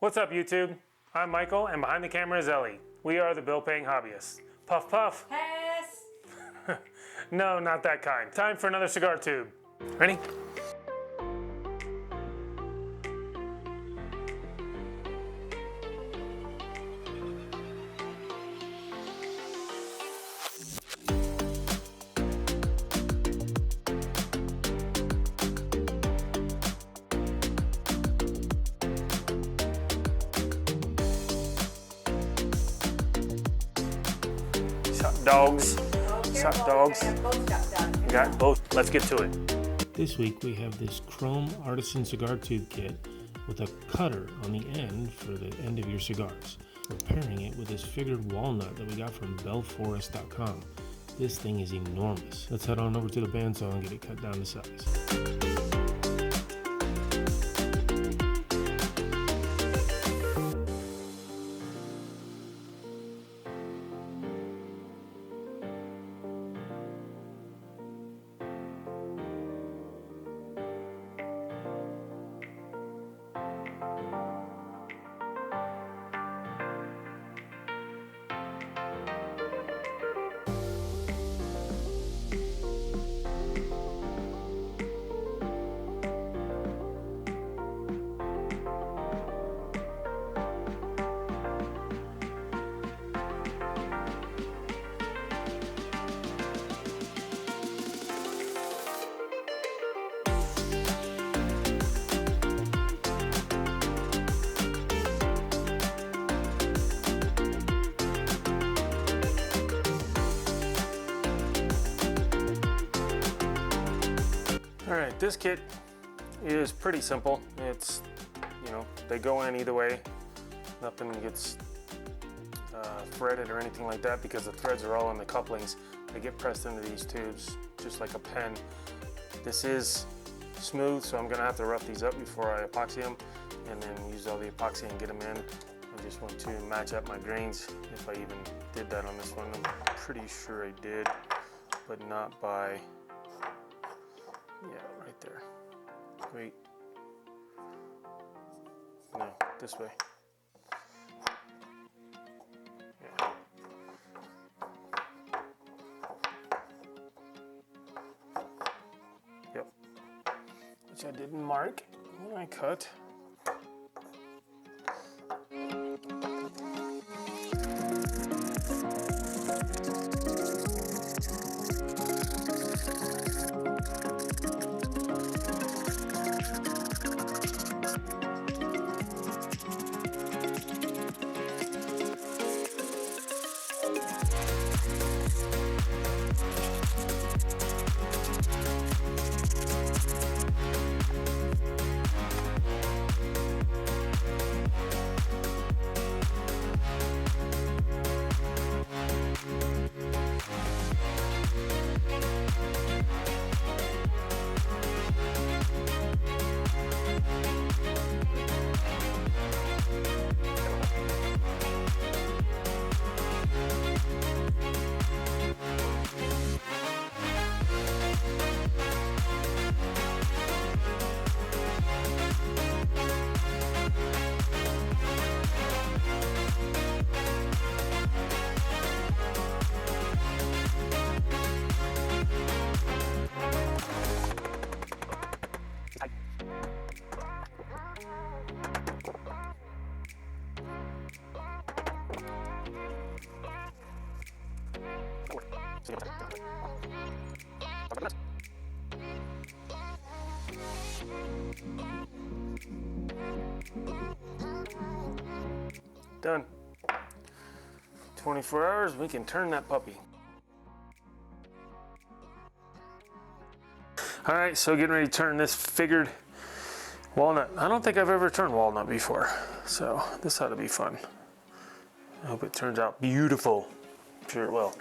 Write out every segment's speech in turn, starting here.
What's up, YouTube? I'm Michael, and behind the camera is Ellie. We are the Bill Paying Hobbyists. Puff, puff. Pass. No, not that kind. Time for another cigar tube. Ready? Dogs. Sup, dogs. Got both. Let's get to it. This week we have this Chrome Artisan cigar tube kit with a cutter on the end for the end of your cigars. We're pairing it with this Figured Walnut that we got from bellforest.com. This thing is enormous. Let's head on over to the bandsaw and get it cut down to size. Alright, this kit is pretty simple. It's, they go in either way. Nothing gets threaded or anything like that because the threads are all in the couplings. They get pressed into these tubes just like a pen. This is smooth, so I'm going to have to rough these up before I epoxy them and then use all the epoxy and get them in. I just want to match up my grains, if I even did that on this one. I'm pretty sure I did, but not by... Yeah, right there. Wait. No, this way. Yeah. Yep. Which I didn't mark when I cut. Done. 24 hours, we can turn that puppy. All right, so getting ready to turn this Figured Walnut. I don't think I've ever turned walnut before, so this ought to be fun. I hope it turns out beautiful. I'm sure it will.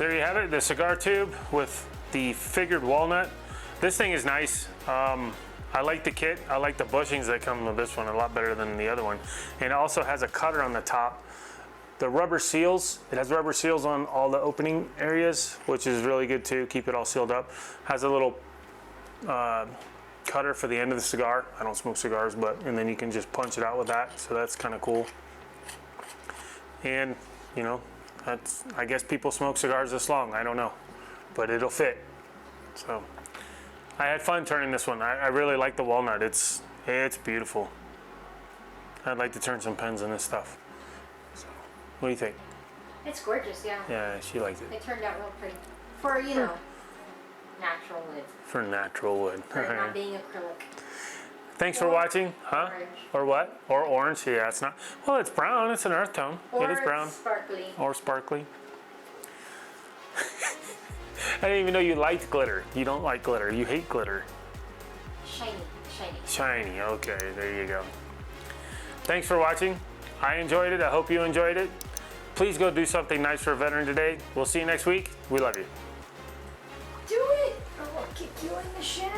there you have it, the cigar tube with the figured walnut. This thing is nice. I like the kit. I like the bushings that come with this one a lot better than the other one. And it also has a cutter on the top. The rubber seals, it has rubber seals on all the opening areas, which is really good too, keep it all sealed up. Has a little cutter for the end of the cigar. I don't smoke cigars, and then you can just punch it out with that, so that's kind of cool. And, you know, I guess people smoke cigars this long, I don't know, but it'll fit. So, I had fun turning this one. I really like the walnut, it's beautiful. I'd like to turn some pens in this stuff. So, what do you think? It's gorgeous, yeah. Yeah, she liked it. It turned out real pretty. For, you know, natural wood. For natural wood. For it not being acrylic. Thanks for watching, huh? Orange. Or what? Or orange? Yeah, it's not. Well, it's brown. It's an earth tone. Or it is brown. Sparkly. Or sparkly. I didn't even know you liked glitter. You don't like glitter. You hate glitter. Shiny. Shiny. Shiny. Okay, there you go. Thanks for watching. I enjoyed it. I hope you enjoyed it. Please go do something nice for a veteran today. We'll see you next week. We love you. Do it, or we'll kick you in the shin.